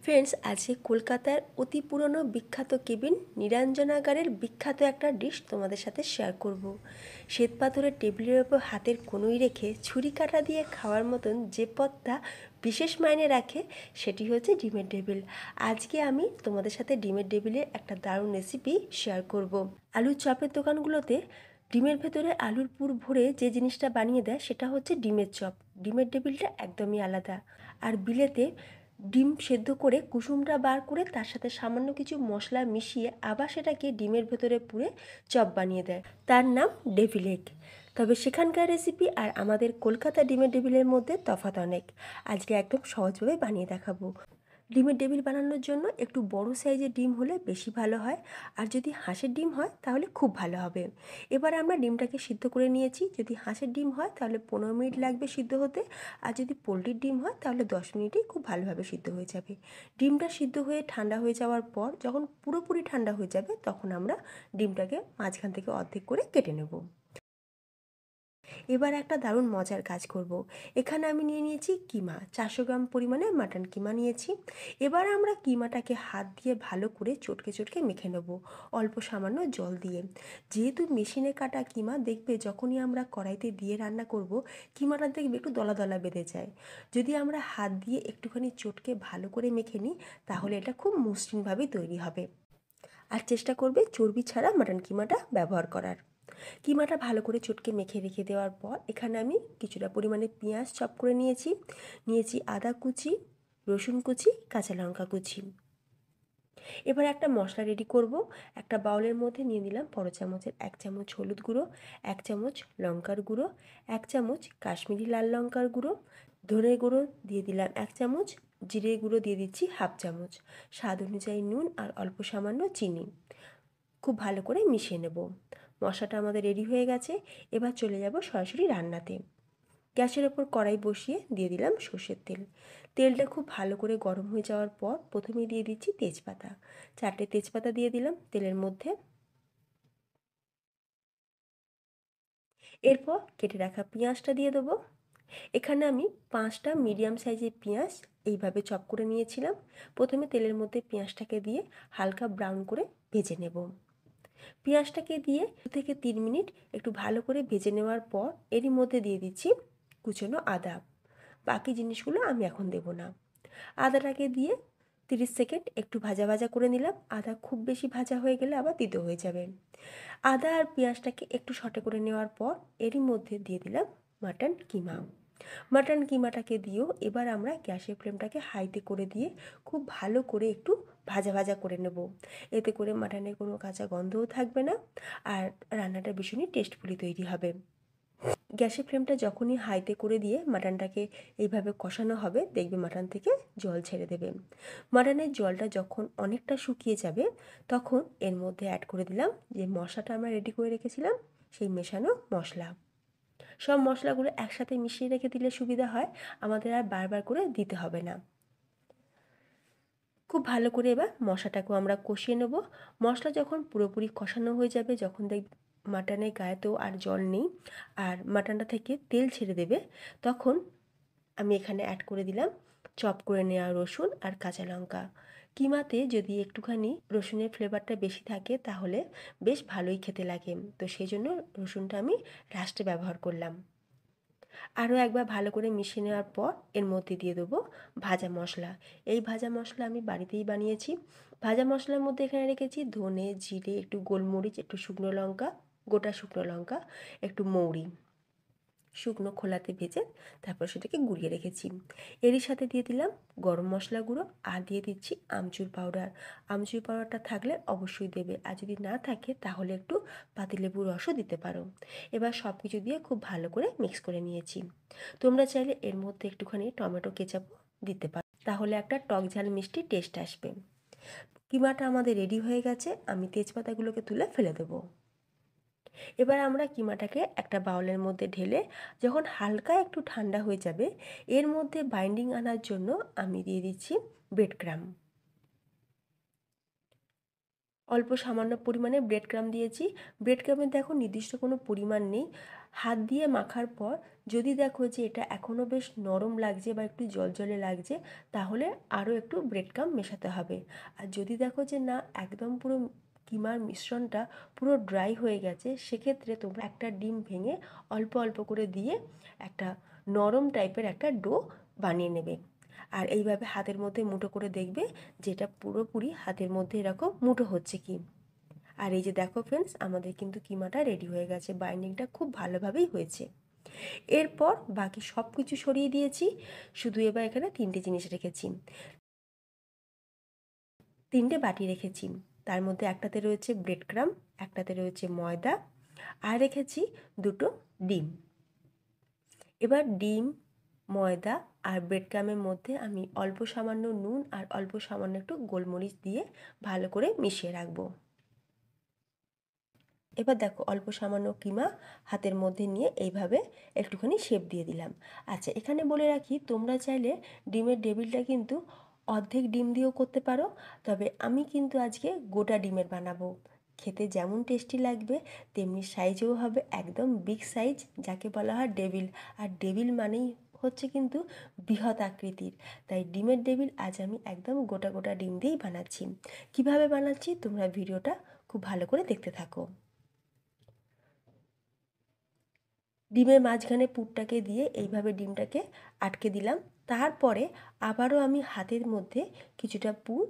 Friends, আজকে কলকাতার অতি পুরনো বিখ্যাত কেবিন নিরঞ্জনাগারের বিখ্যাত একটা ডিশ তোমাদের সাথে শেয়ার করব। শ্বেতপাথরের টেবিলের ওপর হাতের কনুই রেখে ছুরি কাঁটা দিয়ে খাওয়ার মতন যে পদটা বিশেষ মাইনে রাখে সেটি হচ্ছে ডিমের ডেভিল। আজকে আমি তোমাদের সাথে ডিমের ডেভিলের একটা দারুণ রেসিপি শেয়ার করব। আলুর চপের দোকানগুলোতে ডিমের ভেতরে আলুর পুর ভরে যে জিনিসটা বানিয়ে দেয় সেটা হচ্ছে ডিমের চপ। ডিমের ডেভিলটা একদমই আলাদা। আর বিলেতে ডিম সেদ্ধ করে কুসুমটা বার করে তার সাথে সামান্য কিছু মশলা মিশিয়ে আবার সেটাকে ডিমের ভেতরে পুরে চপ বানিয়ে দেয়, তার নাম ডেভিল এগ। তবে সেখানকার রেসিপি আর আমাদের কলকাতা ডিমের ডেভিলের মধ্যে তফাৎ অনেক। আজকে একদম সহজভাবে বানিয়ে দেখাবো। ডিমের ডেভিল বানানোর জন্য একটু বড় সাইজের ডিম হলে বেশি ভালো হয়, আর যদি হাঁসের ডিম হয় তাহলে খুব ভালো হবে। এবার আমরা ডিমটাকে সিদ্ধ করে নিয়েছি। যদি হাঁসের ডিম হয় তাহলে 15 মিনিট লাগবে সিদ্ধ হতে, আর যদি পোলট্রির ডিম হয় তাহলে 10 মিনিটেই খুব ভালোভাবে সিদ্ধ হয়ে যাবে। ডিমটা সিদ্ধ হয়ে ঠান্ডা হয়ে যাওয়ার পর যখন পুরোপুরি ঠান্ডা হয়ে যাবে তখন আমরা ডিমটাকে মাঝখান থেকে অর্ধেক করে কেটে নেব। এবার একটা দারুণ মজার কাজ করব। এখানে আমি নিয়ে নিয়েছি কিমা, 400 গ্রাম পরিমাণে মাটন কিমা নিয়েছি। এবার আমরা কিমাটাকে হাত দিয়ে ভালো করে চটকে চটকে মেখে নেব, অল্প সামান্য জল দিয়ে। যেহেতু মেশিনে কাটা কিমা, দেখবে যখনই আমরা কড়াইতে দিয়ে রান্না করব কিমাটা দেখবে একটু দলা দলা বেঁধে যায়। যদি আমরা হাত দিয়ে একটুখানি চটকে ভালো করে মেখে নিই তাহলে এটা খুব মসৃণভাবে তৈরি হবে। আর চেষ্টা করবে চর্বি ছাড়া মাটন কিমাটা ব্যবহার করার। কিমাটা ভালো করে চটকে মেখে রেখে দেওয়ার পর এখানে আমি কিছুটা পরিমাণে পেঁয়াজ চপ করে নিয়েছি আদা কুচি, রসুন কুচি, কাঁচা লঙ্কা কুচি। এবার একটা মশলা রেডি করব। একটা বাউলের মধ্যে নিয়ে নিলাম বড় চামচের 1 চামচ হলুদ গুঁড়ো, 1 চামচ লঙ্কার গুঁড়ো, 1 চামচ কাশ্মীরি লাল লঙ্কার গুঁড়ো, ধনে গুঁড়ো দিয়ে দিলাম 1 চামচ, জিরে গুঁড়ো দিয়ে দিচ্ছি 1/2 চামচ, স্বাদ অনুযায়ী নুন আর অল্প সামান্য চিনি। খুব ভালো করে মিশিয়ে নেব। মশলাটা আমাদের রেডি হয়ে গেছে। এবার চলে যাব সরাসরি রান্নাতে। গ্যাসের ওপর কড়াই বসিয়ে দিয়ে দিলাম সর্ষের তেল। তেলটা খুব ভালো করে গরম হয়ে যাওয়ার পর প্রথমেই দিয়ে দিচ্ছি তেজপাতা। 4টে তেজপাতা দিয়ে দিলাম তেলের মধ্যে। এরপর কেটে রাখা পেঁয়াজটা দিয়ে দেবো। এখানে আমি 5টা মিডিয়াম সাইজের পেঁয়াজ এইভাবে চপ করে নিয়েছিলাম। প্রথমে তেলের মধ্যে পেঁয়াজটাকে দিয়ে হালকা ব্রাউন করে ভেজে নেব। পেঁয়াজটাকে দিয়ে 2 থেকে 3 মিনিট একটু ভালো করে ভেজে নেওয়ার পর এরই মধ্যে দিয়ে দিচ্ছি কুচনো আদা। বাকি জিনিসগুলো আমি এখন দেব না। আদাটাকে দিয়ে 30 সেকেন্ড একটু ভাজা ভাজা করে নিলাম। আদা খুব বেশি ভাজা হয়ে গেলে আবার তিতো হয়ে যাবে। আদা আর পেঁয়াজটাকে একটু সটে করে নেওয়ার পর এরই মধ্যে দিয়ে দিলাম মাটন কিমা। মাটন কিমাটাকে দিয়েও এবার আমরা গ্যাসের ফ্লেমটাকে হাইতে করে দিয়ে খুব ভালো করে একটু ভাজা ভাজা করে নেব। এতে করে মাটনের কোনো কাঁচা গন্ধও থাকবে না, আর রান্নাটা ভীষণই টেস্টফুলি তৈরি হবে। গ্যাসের ফ্লেমটা যখনই হাইতে করে দিয়ে মাটনটাকে এইভাবে কষানো হবে, দেখবে মাটন থেকে জল ছেড়ে দেবে। মাটনের জলটা যখন অনেকটা শুকিয়ে যাবে তখন এর মধ্যে অ্যাড করে দিলাম যে মশলাটা আমরা রেডি করে রেখেছিলাম, সেই মেশানো মশলা। সব মশলাগুলো একসাথে মিশিয়ে রেখে দিলে সুবিধা হয়, আমাদের আর বারবার করে দিতে হবে না। খুব ভালো করে এবার মশলাটাকেও আমরা কষিয়ে নেব। মশলা যখন পুরোপুরি কষানো হয়ে যাবে, যখন মাটনের গায়েতেও আর জল নেই আর মাটনটা থেকে তেল ছেড়ে দেবে, তখন আমি এখানে অ্যাড করে দিলাম চপ করে নেওয়া রসুন আর কাঁচা লঙ্কা। কিমাতে যদি একটুখানি রসুনের ফ্লেভারটা বেশি থাকে তাহলে বেশ ভালোই খেতে লাগে, তো সেই জন্য রসুনটা আমি লাস্টে ব্যবহার করলাম। আরও একবার ভালো করে মিশিয়ে নেওয়ার পর এর মধ্যে দিয়ে দেবো ভাজা মশলা। এই ভাজা মশলা আমি বাড়িতেই বানিয়েছি। ভাজা মশলার মধ্যে এখানে রেখেছি ধনে, জিরে, একটু গোলমরিচ, একটু শুকনো লঙ্কা, গোটা শুকনো লঙ্কা, একটু মৌরি শুকনো খোলাতে ভেজে তারপর সেটাকে গুঁড়িয়ে রেখেছি। এরই সাথে দিয়ে দিলাম গরম মশলা গুঁড়ো আর দিয়ে দিচ্ছি আমচুর পাউডার। আমচুর পাউডারটা থাকলে অবশ্যই দেবে, আর যদি না থাকে তাহলে একটু পাতিলেবুর রসও দিতে পারো। এবার সব কিছু দিয়ে খুব ভালো করে মিক্স করে নিয়েছি। তোমরা চাইলে এর মধ্যে একটুখানি টমেটো কেচাপও দিতে পারো, তাহলে একটা টক ঝাল মিষ্টি টেস্ট আসবে। কিমাটা আমাদের রেডি হয়ে গেছে, আমি তেজপাতাগুলোকে তুলে ফেলে দেবো। এবার আমরা কিমাটাকে একটা বাউলের মধ্যে ঢেলে যখন হালকা একটু ঠান্ডা হয়ে যাবে এর মধ্যে বাইন্ডিং আনার জন্য আমি দিয়ে দিচ্ছি ব্রেড ক্রাম্ব। অল্প সামান্য পরিমাণে ব্রেড ক্রাম্ব দিয়েছি। ব্রেড ক্রাম্বের দেখো নির্দিষ্ট কোনো পরিমাণ নেই। হাত দিয়ে মাখার পর যদি দেখো যে এটা এখনও বেশ নরম লাগছে বা একটু জলজলে লাগছে, তাহলে আরও একটু ব্রেড ক্রাম্ব মেশাতে হবে। আর যদি দেখো যে না, একদম পুরো কিমার মিশ্রণটা পুরো ড্রাই হয়ে গেছে, সেক্ষেত্রে তোমরা একটা ডিম ভেঙে অল্প অল্প করে দিয়ে একটা নরম টাইপের একটা ডো বানিয়ে নেবে। আর এইভাবে হাতের মধ্যে মুঠো করে দেখবে যেটা পুরোপুরি হাতের মধ্যে এরকম মুঠো হচ্ছে কি। আর এই যে দেখো ফ্রেন্ডস, আমাদের কিন্তু কিমাটা রেডি হয়ে গেছে, বাইন্ডিংটা খুব ভালোভাবেই হয়েছে। এরপর বাকি সব কিছু সরিয়ে দিয়েছি, শুধু এবার এখানে 3টে জিনিস রেখেছি, 3টে বাটি রেখেছি। তার মধ্যে একটাতে রয়েছে ব্রেড ক্রাম্ব, একটাতে রয়েছে ময়দা, আর রেখেছি 2টো ডিম। এবার ডিম, ময়দা আর ব্রেড ক্রাম্বের মধ্যে আমি অল্প সামান্য নুন আর অল্প সামান্য একটু গোলমরিচ দিয়ে ভালো করে মিশিয়ে রাখবো। এবার দেখো অল্প সামান্য কিমা হাতের মধ্যে নিয়ে এইভাবে একটুখানি শেপ দিয়ে দিলাম। আচ্ছা, এখানে বলে রাখি, তোমরা চাইলে ডিমের ডেভিলটা কিন্তু অর্ধেক ডিম দিয়েও করতে পারো, তবে আমি কিন্তু আজকে গোটা ডিমের বানাবো। খেতে যেমন টেস্টি লাগবে তেমনি সাইজেও হবে একদম বিগ সাইজ, যাকে বলা হয় ডেভিল। আর ডেভিল মানেই হচ্ছে কিন্তু বৃহৎ আকৃতির, তাই ডিমের ডেভিল আজ আমি একদম গোটা গোটা ডিম দিয়েই বানাচ্ছি। কিভাবে বানাচ্ছি তোমরা ভিডিওটা খুব ভালো করে দেখতে থাকো। ডিমের মাঝখানে পুরটাকে দিয়ে এইভাবে ডিমটাকে আটকে দিলাম। তারপরে আবারও আমি হাতের মধ্যে কিছুটা পুর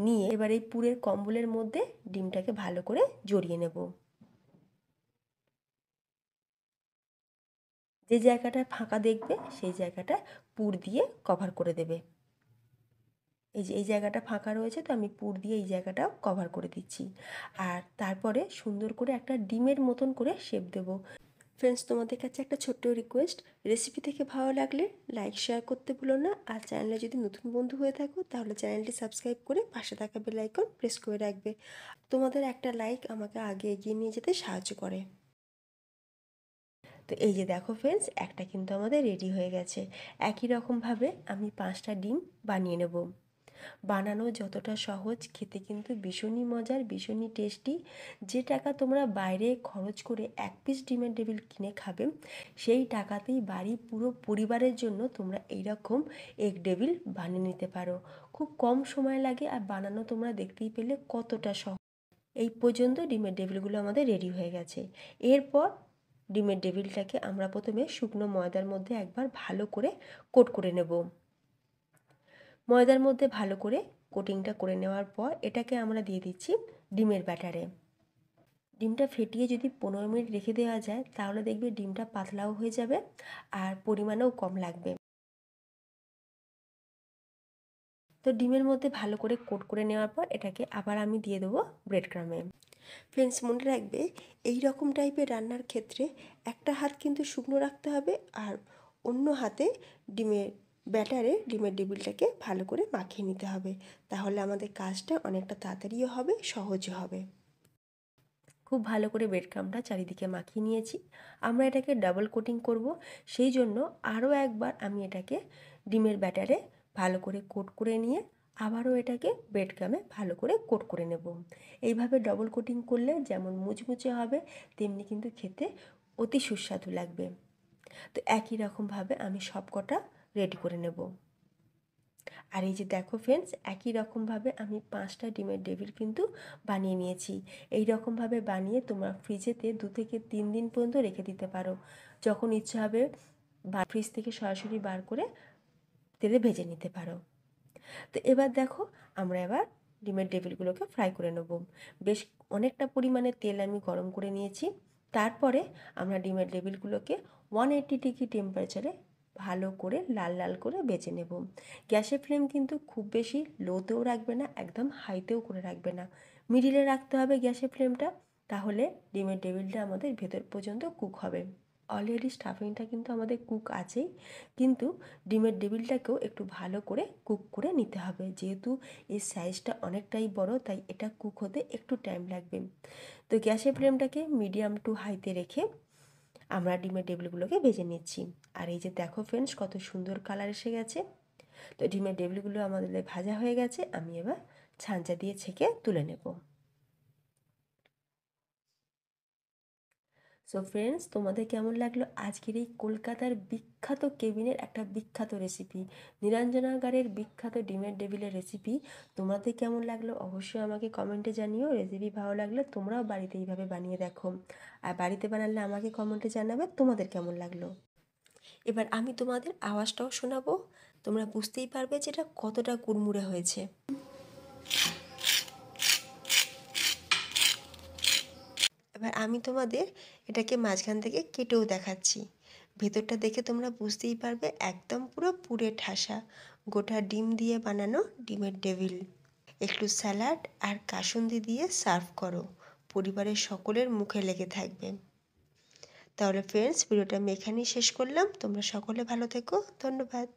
নিয়ে এবার এই পুরের কম্বলের মধ্যে ডিমটাকে ভালো করে জড়িয়ে নেব। যে জায়গাটা ফাঁকা দেখবে সেই জায়গাটা পুর দিয়ে কভার করে দেবে। এই যে এই জায়গাটা ফাঁকা রয়েছে, তো আমি পুর দিয়ে এই জায়গাটাও কভার করে দিচ্ছি। আর তারপরে সুন্দর করে একটা ডিমের মতন করে শেপ দেবো। ফ্রেন্ডস, তোমাদের কাছে একটা ছোট্ট রিকোয়েস্ট, রেসিপি থেকে ভালো লাগলে লাইক শেয়ার করতে ভুলো না। আর চ্যানেলে যদি নতুন বন্ধু হয়ে থাকো তাহলে চ্যানেলটি সাবস্ক্রাইব করে পাশে থাকা বেল আইকন প্রেস করে রাখবে। তোমাদের একটা লাইক আমাকে আগে এগিয়ে নিয়ে যেতে সাহায্য করে। তো এই যে দেখো ফ্রেন্ডস, একটা কিন্তু আমাদের রেডি হয়ে গেছে। একই রকমভাবে আমি 5টা ডিম বানিয়ে নেব। বানানো যতটা সহজ, খেতে কিন্তু ভীষণই মজার, ভীষণই টেস্টি। যে টাকা তোমরা বাইরে খরচ করে 1 পিস ডিমের ডেভিল কিনে খাবে, সেই টাকাতেই বাড়ি পুরো পরিবারের জন্য তোমরা এইরকম এগ ডেভিল বানিয়ে নিতে পারো। খুব কম সময় লাগে, আর বানানো তোমরা দেখতেই পেলে কতটা সহজ। এই পর্যন্ত ডিমের ডেভিলগুলো আমাদের রেডি হয়ে গেছে। এরপর ডিমের ডেভিলটাকে আমরা প্রথমে শুকনো ময়দার মধ্যে একবার ভালো করে কোট করে নেব। ময়দার মধ্যে ভালো করে কোটিংটা করে নেওয়ার পর এটাকে আমরা দিয়ে দিচ্ছি ডিমের ব্যাটারে। ডিমটা ফেটিয়ে যদি 15 মিনিট রেখে দেওয়া যায় তাহলে দেখবে ডিমটা পাতলাও হয়ে যাবে আর পরিমাণেও কম লাগবে। তো ডিমের মধ্যে ভালো করে কোট করে নেওয়ার পর এটাকে আবার আমি দিয়ে দেবো ব্রেড ক্রামে। ফ্রেন্ডস, মনে রাখবে এই রকম টাইপের রান্নার ক্ষেত্রে একটা হাত কিন্তু শুকনো রাখতে হবে, আর অন্য হাতে ডিমের ব্যাটারে ডিমের ডেভিলটাকে ভালো করে মাখিয়ে নিতে হবে। তাহলে আমাদের কাজটা অনেকটা তাড়াতাড়িও হবে, সহজও হবে। খুব ভালো করে ব্রেড ক্রাম্বটা চারিদিকে মাখিয়ে নিয়েছি। আমরা এটাকে ডাবল কোটিং করব, সেই জন্য আরও একবার আমি এটাকে ডিমের ব্যাটারে ভালো করে কোট করে নিয়ে আবারও এটাকে ব্রেড ক্রামে ভালো করে কোট করে নেব। এইভাবে ডবল কোটিং করলে যেমন মুচমুচে হবে তেমনি কিন্তু খেতে অতি সুস্বাদু লাগবে। তো একই রকমভাবে আমি সব কটা রেডি করে নেব। আর এই যে দেখো ফ্রেন্ডস, একই রকমভাবে আমি 5টা ডিমের ডেভিল কিন্তু বানিয়ে নিয়েছি। এই রকমভাবে বানিয়ে তোমরা ফ্রিজেতে 2 থেকে 3 দিন পর্যন্ত রেখে দিতে পারো। যখন ইচ্ছা হবে ফ্রিজ থেকে সরাসরি বার করে তেলে ভেজে নিতে পারো। তো এবার দেখো, আমরা এবার ডিমের ডেভিলগুলোকে ফ্রাই করে নেব। বেশ অনেকটা পরিমাণে তেল আমি গরম করে নিয়েছি। তারপরে আমরা ডিমের ডেভিলগুলোকে 180 ডিগ্রি টেম্পারেচারে ভালো করে লাল লাল করে ভেজে নেব। গ্যাসের ফ্লেম কিন্তু খুব বেশি লোতেও রাখবে না, একদম হাইতেও করে রাখবে না, মিডিলে রাখতে হবে গ্যাসের ফ্লেমটা। তাহলে ডিমের ডেভিলটা আমাদের ভেতর পর্যন্ত কুক হবে। অলরেডি স্টাফিংটা কিন্তু আমাদের কুক আছেই, কিন্তু ডিমের ডেভিলটাকেও একটু ভালো করে কুক করে নিতে হবে। যেহেতু এর সাইজটা অনেকটাই বড়, তাই এটা কুক হতে একটু টাইম লাগবে। তো গ্যাসের ফ্লেমটাকে মিডিয়াম টু হাইতে রেখে আমরা ডিমের ডেভিলগুলোকে ভেজে নিচ্ছি। আর এই যে দেখো ফ্রেন্ডস, কত সুন্দর কালার এসে গেছে। তো ডিমের ডেভিলগুলো আমাদের ভাজা হয়ে গেছে, আমি এবার ছাঁচা দিয়ে ছেঁকে তুলে নেব। সো ফ্রেন্ডস, তোমাদের কেমন লাগলো আজকের এই কলকাতার বিখ্যাত কেবিনের একটা বিখ্যাত রেসিপি, নিরঞ্জনাগারের বিখ্যাত ডিমের টেবিলের রেসিপি? তোমাদের কেমন লাগলো অবশ্যই আমাকে কমেন্টে জানিও। রেসিপি ভালো লাগলে তোমরাও বাড়িতে এইভাবে বানিয়ে দেখো, আর বাড়িতে বানালে আমাকে কমেন্টে জানাবে তোমাদের কেমন লাগলো। এবার আমি তোমাদের আওয়াজটাও শোনাবো, তোমরা বুঝতেই পারবে যে এটা কতটা কুড়মুড়ে হয়েছে। এবার আমি তোমাদের এটাকে মাঝখান থেকে কেটেও দেখাচ্ছি। ভেতরটা দেখে তোমরা বুঝতেই পারবে একদম পুরো পুরে ঠাসা গোটা ডিম দিয়ে বানানো ডিমের টেবিল। একটু স্যালাড আর কাসুন্দি দিয়ে সার্ভ করো, পরিবারের সকলের মুখে লেগে থাকবে। তাহলে ফ্রেন্ডস, ভিডিওটা আমি এখানেই শেষ করলাম। তোমরা সকলে ভালো থেকো, ধন্যবাদ।